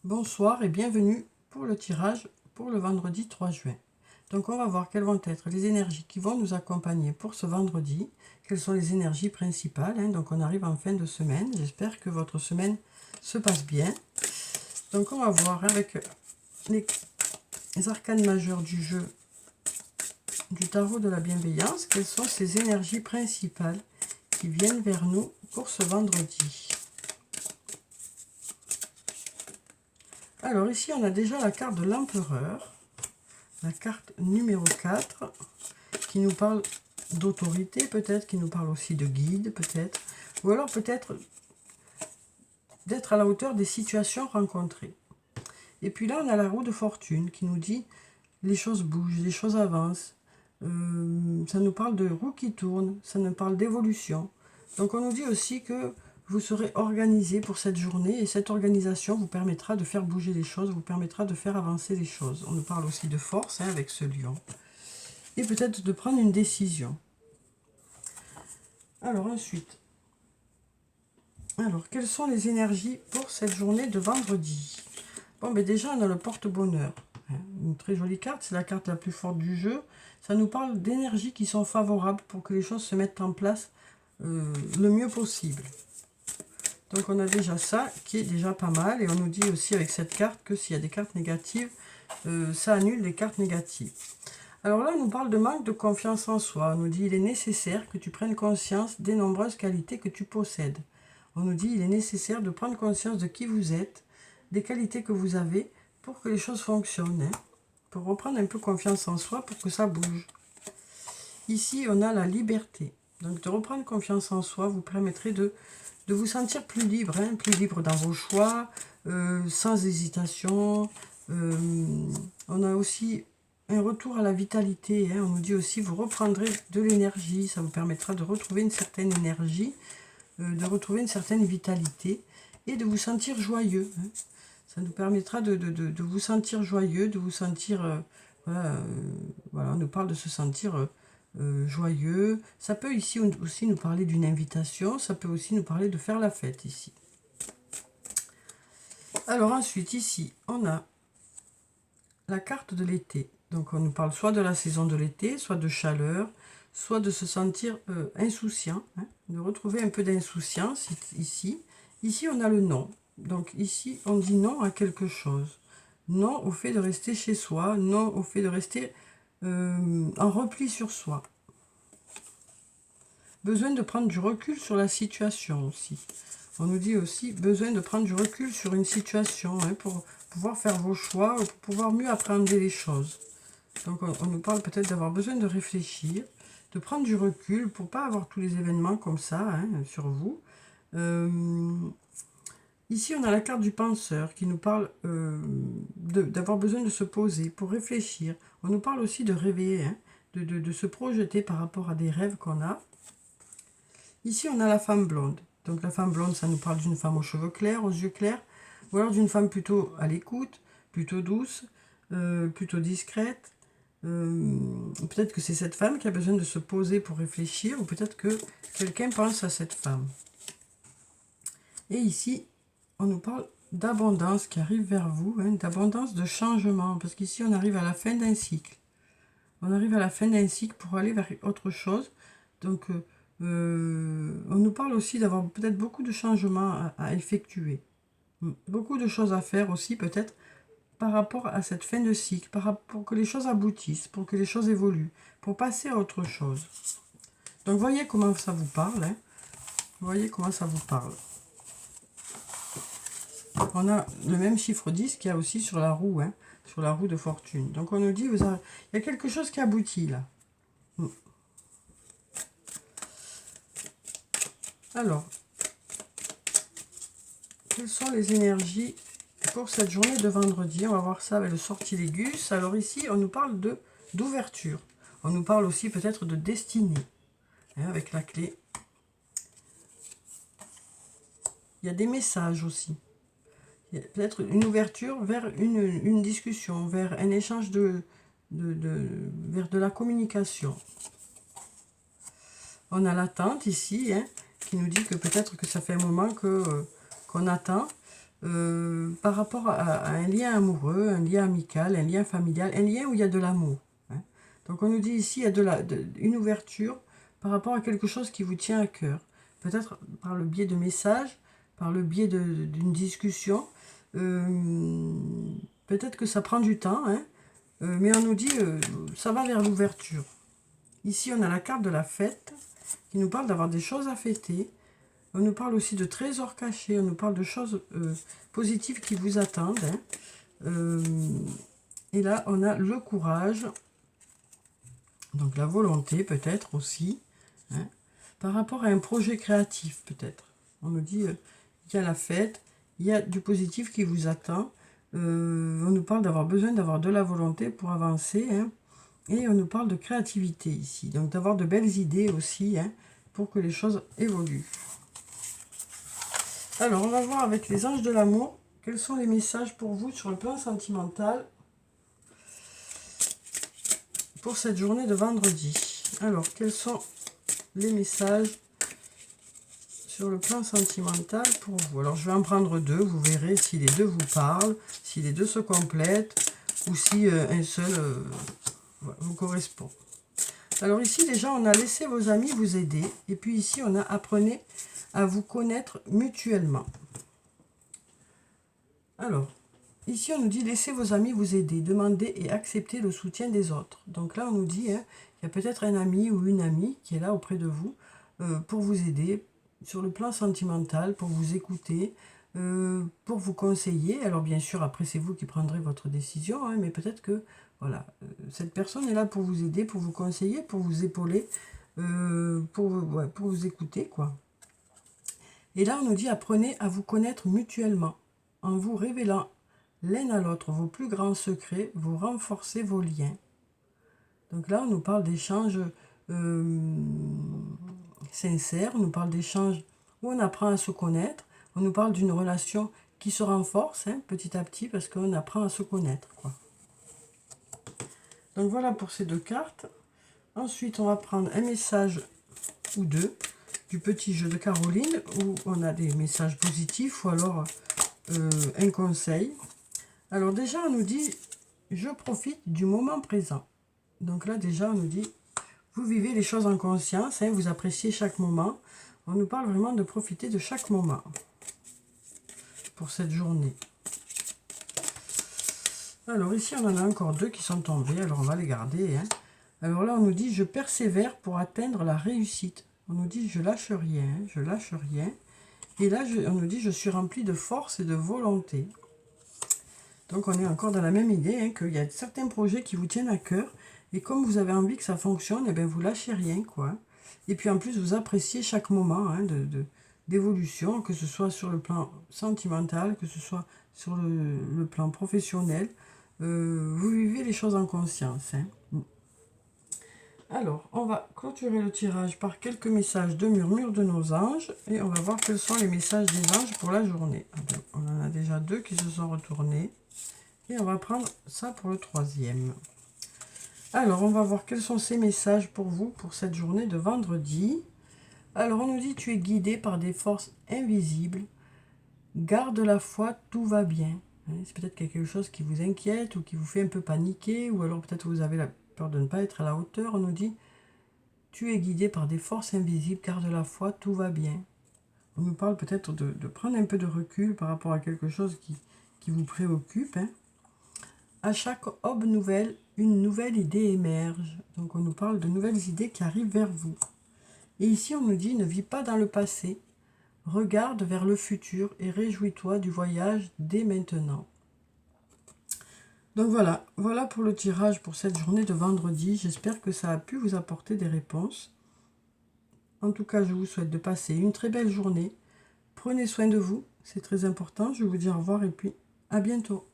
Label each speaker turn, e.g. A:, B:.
A: Bonsoir et bienvenue pour le tirage pour le vendredi 3 juin. Donc on va voir quelles vont être les énergies qui vont nous accompagner pour ce vendredi. Quelles sont les énergies principales. Donc on arrive en fin de semaine. J'espère que votre semaine se passe bien. Donc on va voir avec les arcanes majeures du jeu du tarot de la bienveillance. Quelles sont ces énergies principales qui viennent vers nous pour ce vendredi. Alors ici on a déjà la carte de l'empereur. La carte numéro 4 qui nous parle d'autorité peut-être, qui nous parle aussi de guide peut-être, ou alors peut-être d'être à la hauteur des situations rencontrées. Et puis là on a la roue de fortune qui nous dit les choses bougent, les choses avancent, ça nous parle de roue qui tourne, ça nous parle d'évolution. Donc on nous dit aussi que vous serez organisé pour cette journée et cette organisation vous permettra de faire bouger les choses, vous permettra de faire avancer les choses. On nous parle aussi de force avec ce lion. Et peut-être de prendre une décision. Alors ensuite, quelles sont les énergies pour cette journée de vendredi? Bon, mais déjà on a le porte-bonheur. Une très jolie carte, c'est la carte la plus forte du jeu. Ça nous parle d'énergies qui sont favorables pour que les choses se mettent en place le mieux possible. Donc on a déjà ça qui est déjà pas mal. Et on nous dit aussi avec cette carte que s'il y a des cartes négatives, ça annule les cartes négatives. Alors là, on nous parle de manque de confiance en soi. On nous dit il est nécessaire que tu prennes conscience des nombreuses qualités que tu possèdes. On nous dit il est nécessaire de prendre conscience de qui vous êtes, des qualités que vous avez pour que les choses fonctionnent. Pour reprendre un peu confiance en soi, pour que ça bouge. Ici, on a la liberté. Donc de reprendre confiance en soi vous permettrait de vous sentir plus libre, plus libre dans vos choix, sans hésitation. On a aussi un retour à la vitalité. On nous dit aussi vous reprendrez de l'énergie. Ça vous permettra de retrouver une certaine énergie, de retrouver une certaine vitalité et de vous sentir joyeux. Ça nous permettra de vous sentir joyeux, de vous sentir... voilà, on nous parle de se sentir... joyeux. Ça peut ici aussi nous parler d'une invitation, ça peut aussi nous parler de faire la fête ici. Alors ensuite ici on a la carte de l'été. Donc on nous parle soit de la saison de l'été, soit de chaleur, soit de se sentir insouciant, de retrouver un peu d'insouciance ici. Ici on a le non. Donc ici on dit non à quelque chose. Non au fait de rester chez soi, non au fait de rester en repli sur soi. Besoin de prendre du recul sur la situation aussi. On nous dit aussi besoin de prendre du recul sur une situation pour pouvoir faire vos choix, pour pouvoir mieux appréhender les choses. Donc on nous parle peut-être d'avoir besoin de réfléchir, de prendre du recul pour pas avoir tous les événements comme ça sur vous. Ici on a la carte du penseur qui nous parle d'avoir besoin de se poser pour réfléchir. On nous parle aussi de rêver, de se projeter par rapport à des rêves qu'on a. Ici, on a la femme blonde. Donc la femme blonde, ça nous parle d'une femme aux cheveux clairs, aux yeux clairs, ou alors d'une femme plutôt à l'écoute, plutôt douce, plutôt discrète. Peut-être que c'est cette femme qui a besoin de se poser pour réfléchir, ou peut-être que quelqu'un pense à cette femme. Et ici, on nous parle d'abondance qui arrive vers vous, d'abondance de changement, parce qu'ici, on arrive à la fin d'un cycle. On arrive à la fin d'un cycle pour aller vers autre chose. Donc, on nous parle aussi d'avoir peut-être beaucoup de changements à effectuer. Beaucoup de choses à faire aussi peut-être par rapport à cette fin de cycle, pour que les choses aboutissent, pour que les choses évoluent, pour passer à autre chose. Donc voyez comment ça vous parle. Voyez comment ça vous parle. On a le même chiffre 10 qu'il y a aussi sur la roue, sur la roue de fortune. Donc on nous dit, il y a quelque chose qui aboutit là. Alors, quelles sont les énergies pour cette journée de vendredi? On va voir ça avec le sortilégus. Alors ici, on nous parle d'ouverture. On nous parle aussi peut-être de destinée, avec la clé. Il y a des messages aussi. Il y a peut-être une ouverture vers une discussion, vers un échange vers de la communication. On a l'attente ici, qui nous dit que peut-être que ça fait un moment qu'on attend. par rapport à un lien amoureux, un lien amical, un lien familial, un lien où il y a de l'amour. Hein. Donc on nous dit ici, il y a une ouverture par rapport à quelque chose qui vous tient à cœur. Peut-être par le biais de messages, par le biais d'une discussion. Peut-être que ça prend du temps, hein, mais on nous dit ça va vers l'ouverture. Ici, on a la carte de la fête qui nous parle d'avoir des choses à fêter. On nous parle aussi de trésors cachés, on nous parle de choses positives qui vous attendent. Hein. Et là, on a le courage, donc la volonté peut-être aussi, hein, par rapport à un projet créatif peut-être. On nous dit, il y a la fête, il y a du positif qui vous attend. On nous parle d'avoir besoin d'avoir de la volonté pour avancer. Hein, et on nous parle de créativité ici, donc d'avoir de belles idées aussi, hein, pour que les choses évoluent. Alors, on va voir avec les anges de l'amour, quels sont les messages pour vous sur le plan sentimental pour cette journée de vendredi. Alors, quels sont les messages sur le plan sentimental pour vous? Alors, je vais en prendre deux, vous verrez si les deux vous parlent, si les deux se complètent, ou si un seul vous correspond. Alors ici, déjà, on a laissé vos amis vous aider, et puis ici, on a apprenez à vous connaître mutuellement. Alors, ici, on nous dit, laissez vos amis vous aider, demandez et acceptez le soutien des autres. Donc là, on nous dit, hein, il y a peut-être un ami ou une amie qui est là auprès de vous pour vous aider sur le plan sentimental, pour vous écouter, pour vous conseiller. Alors bien sûr, après, c'est vous qui prendrez votre décision, hein, mais peut-être que, voilà, cette personne est là pour vous aider, pour vous conseiller, pour vous épauler, pour vous écouter, quoi. Et là, on nous dit, apprenez à vous connaître mutuellement, en vous révélant l'un à l'autre vos plus grands secrets, vous renforcez vos liens. Donc là, on nous parle d'échanges sincères, on nous parle d'échanges où on apprend à se connaître, on nous parle d'une relation qui se renforce, hein, petit à petit, parce qu'on apprend à se connaître, quoi. Donc voilà pour ces deux cartes. Ensuite, on va prendre un message ou deux du petit jeu de Caroline, où on a des messages positifs ou alors un conseil. Alors déjà, on nous dit, je profite du moment présent. Donc là, déjà, on nous dit, vous vivez les choses en conscience, hein, vous appréciez chaque moment. On nous parle vraiment de profiter de chaque moment pour cette journée. Alors ici, on en a encore deux qui sont tombés, alors on va les garder. Hein. Alors là, on nous dit, je persévère pour atteindre la réussite. On nous dit, je lâche rien, je lâche rien. Et là, on nous dit, je suis rempli de force et de volonté. Donc on est encore dans la même idée, hein, qu'il y a certains projets qui vous tiennent à cœur. Et comme vous avez envie que ça fonctionne, eh bien vous lâchez rien, quoi. Et puis en plus, vous appréciez chaque moment, hein, d'évolution, que ce soit sur le plan sentimental, que ce soit sur le plan professionnel. Vous vivez les choses en conscience. Hein. Alors, on va clôturer le tirage par quelques messages de murmure de nos anges. Et on va voir quels sont les messages des anges pour la journée. On en a déjà deux qui se sont retournés. Et on va prendre ça pour le troisième. Alors, on va voir quels sont ces messages pour vous pour cette journée de vendredi. Alors, on nous dit, tu es guidé par des forces invisibles. Garde la foi, tout va bien. C'est peut-être quelque chose qui vous inquiète ou qui vous fait un peu paniquer. Ou alors peut-être vous avez la peur de ne pas être à la hauteur. On nous dit, tu es guidé par des forces invisibles. Garde la foi, tout va bien. On nous parle peut-être de prendre un peu de recul par rapport à quelque chose qui vous préoccupe. Hein. À chaque aube nouvelle, une nouvelle idée émerge. Donc on nous parle de nouvelles idées qui arrivent vers vous. Et ici on nous dit, ne vis pas dans le passé. Regarde vers le futur et réjouis-toi du voyage dès maintenant. Donc voilà pour le tirage pour cette journée de vendredi. J'espère que ça a pu vous apporter des réponses. En tout cas, je vous souhaite de passer une très belle journée. Prenez soin de vous, c'est très important. Je vous dis au revoir et puis à bientôt.